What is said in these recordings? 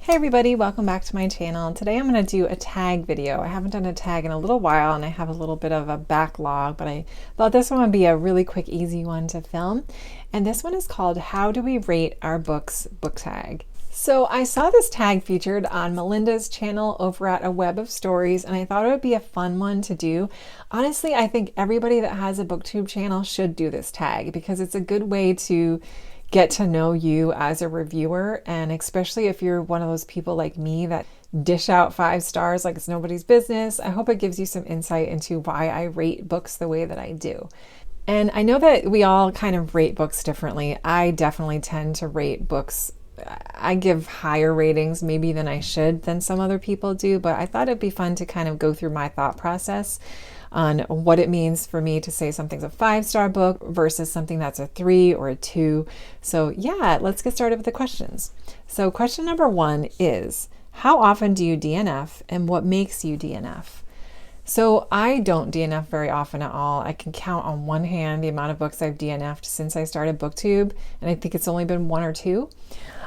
Hey everybody, welcome back to my channel. Today I'm going to do a tag video. I haven't done a tag in a little while and I have a little bit of a backlog, but I thought this one would be a really quick, easy one to film. And this one is called How Do We Rate Our Books book tag. So I saw this tag featured on Melinda's channel over at A Web of Stories, and I thought it would be a fun one to do. Honestly, I think everybody that has a Booktube channel should do this tag because it's a good way to get to know you as a reviewer, and especially if you're one of those people like me that dish out 5 stars like it's nobody's business. I hope it gives you some insight into why I rate books the way that I do. And I know that we all kind of rate books differently. I definitely tend to rate books, I give higher ratings maybe than I should than some other people do, but I thought it'd be fun to kind of go through my thought process on what it means for me to say something's a 5-star book versus something that's a 3 or a 2. So yeah, let's get started with the questions. So question number 1 is, how often do you DNF and what makes you DNF? So I don't DNF very often at all. I can count on one hand the amount of books I've DNF'd since I started Booktube, and I think it's only been 1 or 2.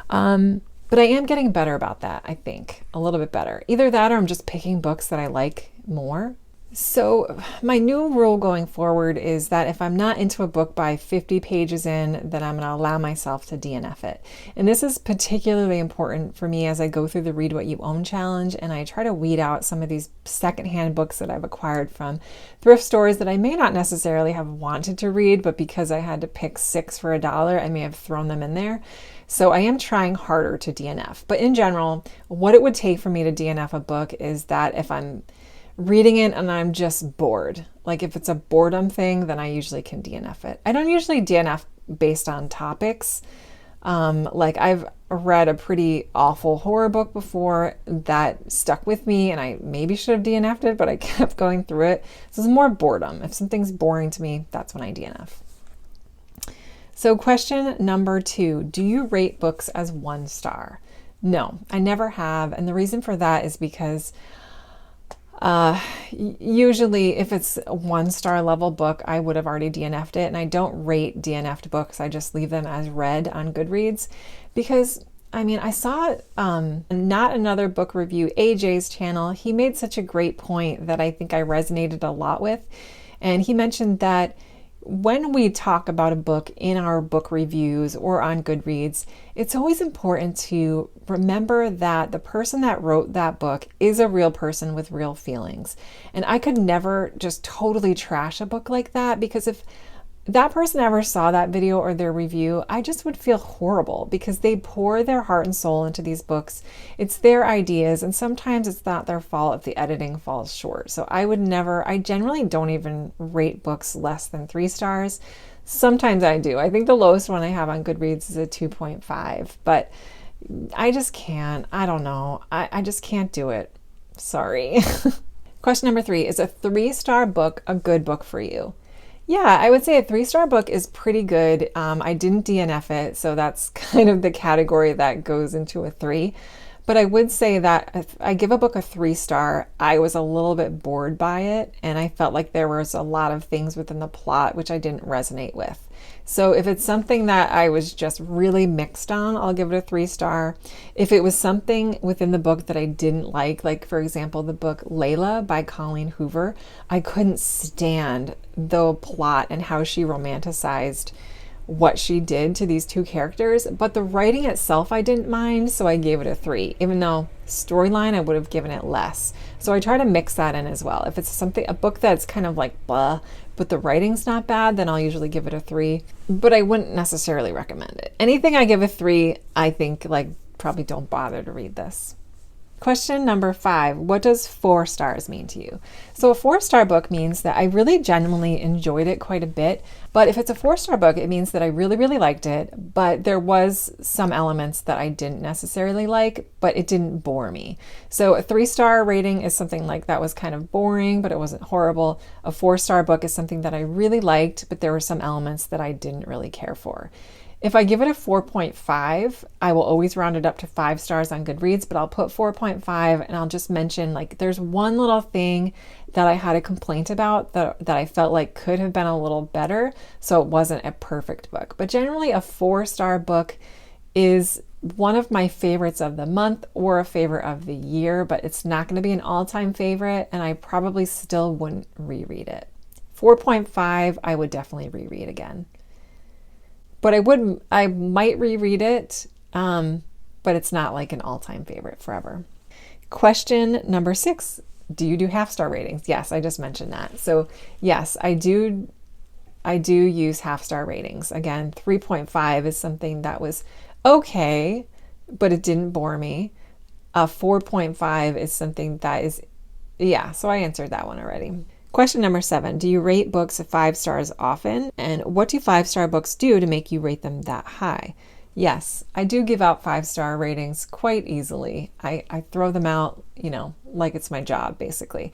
But I am getting better about that, I think, a little bit better. Either that or I'm just picking books that I like more. So my new rule going forward is that if I'm not into a book by 50 pages in, then I'm going to allow myself to DNF it. And this is particularly important for me as I go through the Read What You Own challenge, and I try to weed out some of these secondhand books that I've acquired from thrift stores that I may not necessarily have wanted to read, but because I had to pick 6 for $1, I may have thrown them in there. So I am trying harder to DNF. But in general, what it would take for me to DNF a book is that if I'm reading it and I'm just bored. Like if it's a boredom thing, then I usually can DNF it. I don't usually DNF based on topics. Like I've read a pretty awful horror book before that stuck with me and I maybe should have DNF'd it, but I kept going through it. So it's more boredom. If something's boring to me, that's when I DNF. So question number 2, do you rate books as 1 star? No, I never have. And the reason for that is because usually if it's a 1-star level book, I would have already DNF'd it, and I don't rate DNF'd books. I just leave them as read on Goodreads because I mean, I saw Not Another Book Review, AJ's channel. He made such a great point that I think I resonated a lot with. And he mentioned that when we talk about a book in our book reviews or on Goodreads, it's always important to remember that the person that wrote that book is a real person with real feelings. And I could never just totally trash a book like that, because if that person ever saw that video or their review, I just would feel horrible because they pour their heart and soul into these books. It's their ideas, and sometimes it's not their fault if the editing falls short. So I generally don't even rate books less than 3 stars. Sometimes I do. I think the lowest one I have on Goodreads is a 2.5, but I just can't. I don't know. I just can't do it. Sorry. Question number 3, is a 3-star book a good book for you? Yeah, I would say a 3-star book is pretty good. I didn't DNF it, so that's kind of the category that goes into a 3. But I would say that if I give a book a 3-star, I was a little bit bored by it, and I felt like there was a lot of things within the plot which I didn't resonate with. So if it's something that I was just really mixed on, I'll give it a 3-star. If it was something within the book that I didn't like for example, the book Layla by Colleen Hoover, I couldn't stand the plot and how she romanticized what she did to these 2 characters, but the writing itself I didn't mind, so I gave it a 3, even though storyline I would have given it less. So I try to mix that in as well. If it's a book that's kind of like blah, but the writing's not bad, then I'll usually give it a 3, but I wouldn't necessarily recommend it. Anything I give a 3, I think like probably don't bother to read this. Question number 5, what does 4 stars mean to you? So a 4-star book means that I really genuinely enjoyed it quite a bit, but if it's a 4-star book, it means that I really, really liked it, but there was some elements that I didn't necessarily like, but it didn't bore me. So a 3-star rating is something like that was kind of boring, but it wasn't horrible. A 4-star book is something that I really liked, but there were some elements that I didn't really care for. If I give it a 4.5, I will always round it up to 5 stars on Goodreads, but I'll put 4.5 and I'll just mention like there's one little thing that I had a complaint about that I felt like could have been a little better, so it wasn't a perfect book. But generally a 4-star book is one of my favorites of the month or a favorite of the year, but it's not going to be an all-time favorite, and I probably still wouldn't reread it. 4.5, I would definitely reread again. But I might reread it, but it's not like an all-time favorite forever. Question number 6, do you do half-star ratings? Yes, I just mentioned that. So yes, I do use half-star ratings. Again, 3.5 is something that was okay, but it didn't bore me. 4.5 is something that is, yeah, so I answered that one already. Question number 7, do you rate books 5 stars often? And what do 5-star books do to make you rate them that high? Yes, I do give out 5-star ratings quite easily. I throw them out, like it's my job, basically.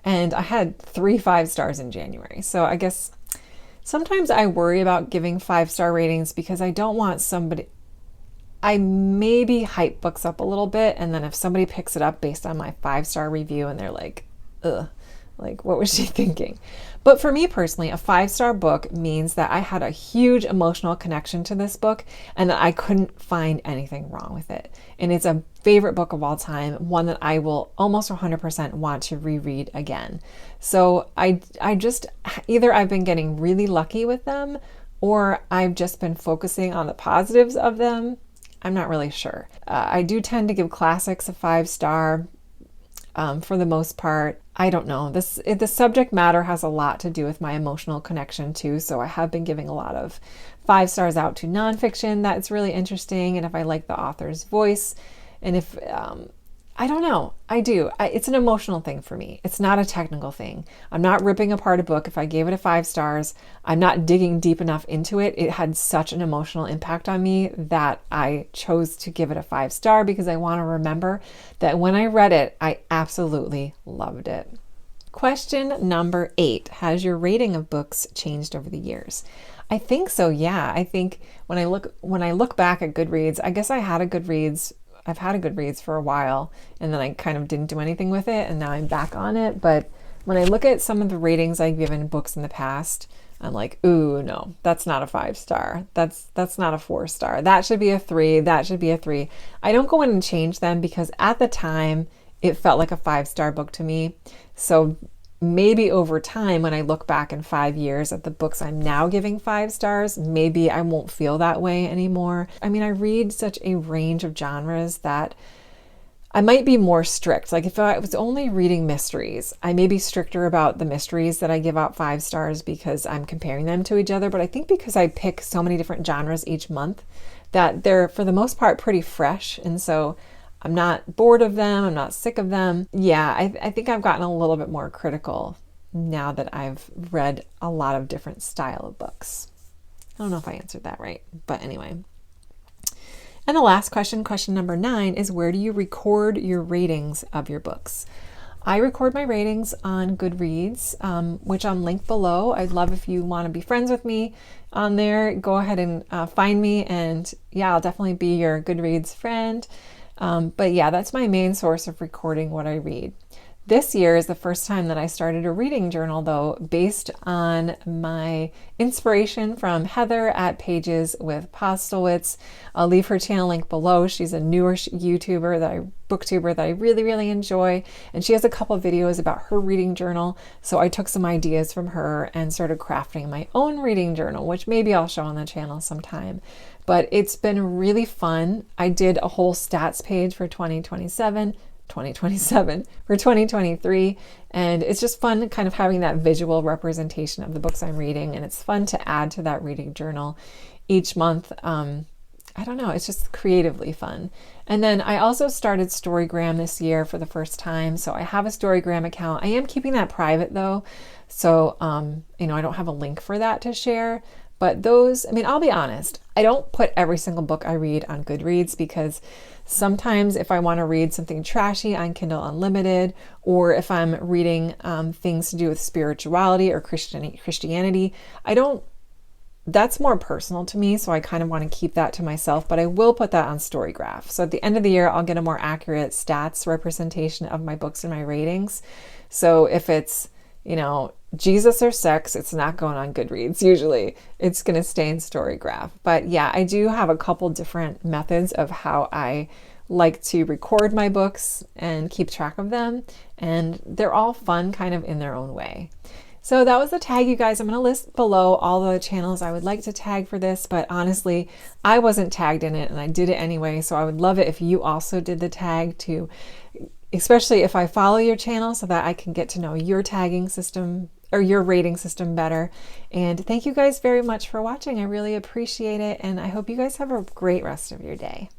And I had 3 5-stars in January. So I guess sometimes I worry about giving 5-star ratings because I don't want somebody, I maybe hype books up a little bit, and then if somebody picks it up based on my 5-star review and they're like, ugh, like what was she thinking? But for me personally, a 5-star book means that I had a huge emotional connection to this book and that I couldn't find anything wrong with it. And it's a favorite book of all time, one that I will almost 100% want to reread again. So I just, either I've been getting really lucky with them or I've just been focusing on the positives of them. I'm not really sure. I do tend to give classics a 5-star for the most part. I don't know. The subject matter has a lot to do with my emotional connection too. So I have been giving a lot of 5 stars out to nonfiction that's really interesting. And if I like the author's voice, and if, I don't know, I do. It's an emotional thing for me. It's not a technical thing. I'm not ripping apart a book. If I gave it a 5 stars, I'm not digging deep enough into it. It had such an emotional impact on me that I chose to give it a 5-star because I want to remember that when I read it, I absolutely loved it. Question number 8, has your rating of books changed over the years? I think so, yeah. I think when I look back at Goodreads, I guess I've had a Goodreads for a while, and then I kind of didn't do anything with it, and now I'm back on it. But when I look at some of the ratings I've given books in the past, I'm like, ooh, no, that's not a 5-star. That's not a 4-star. That should be a 3. That should be a 3. I don't go in and change them because at the time it felt like a 5-star book to me. So maybe over time, when I look back in 5 years at the books I'm now giving 5 stars, maybe I won't feel that way anymore. I mean, I read such a range of genres that I might be more strict. Like if I was only reading mysteries, I may be stricter about the mysteries that I give out 5 stars because I'm comparing them to each other. But I think because I pick so many different genres each month, that they're for the most part pretty fresh. And so I'm not bored of them. I'm not sick of them. Yeah, I think I've gotten a little bit more critical now that I've read a lot of different style of books. I don't know if I answered that right, but anyway. And the last question, question number 9, is where do you record your ratings of your books? I record my ratings on Goodreads, which I'll link below. I'd love if you want to be friends with me on there. Go ahead and find me, and yeah, I'll definitely be your Goodreads friend. But yeah, that's my main source of recording what I read. This year is the first time that I started a reading journal, though, based on my inspiration from Heather at Pages with Postowitz. I'll leave her channel link below. She's a newer booktuber that I really, really enjoy. And she has a couple of videos about her reading journal. So I took some ideas from her and started crafting my own reading journal, which maybe I'll show on the channel sometime. But it's been really fun. I did a whole stats page for 2027 for 2023, and it's just fun kind of having that visual representation of the books I'm reading, and it's fun to add to that reading journal each month. I don't know, it's just creatively fun. And then I also started Storygram this year for the first time, so I have a Storygram account. I am keeping that private though, so I don't have a link for that to share. But those, I'll be honest, I don't put every single book I read on Goodreads because sometimes if I want to read something trashy on Kindle Unlimited, or if I'm reading things to do with spirituality or Christianity, that's more personal to me, so I kind of want to keep that to myself, but I will put that on Storygraph. So at the end of the year, I'll get a more accurate stats representation of my books and my ratings. So if it's, Jesus or sex, it's not going on Goodreads usually. It's going to stay in Storygraph. But yeah, I do have a couple different methods of how I like to record my books and keep track of them. And they're all fun kind of in their own way. So that was the tag, you guys. I'm going to list below all the channels I would like to tag for this, but honestly, I wasn't tagged in it and I did it anyway. So I would love it if you also did the tag too, especially if I follow your channel so that I can get to know your tagging system or your rating system better. And thank you guys very much for watching. I really appreciate it. And I hope you guys have a great rest of your day.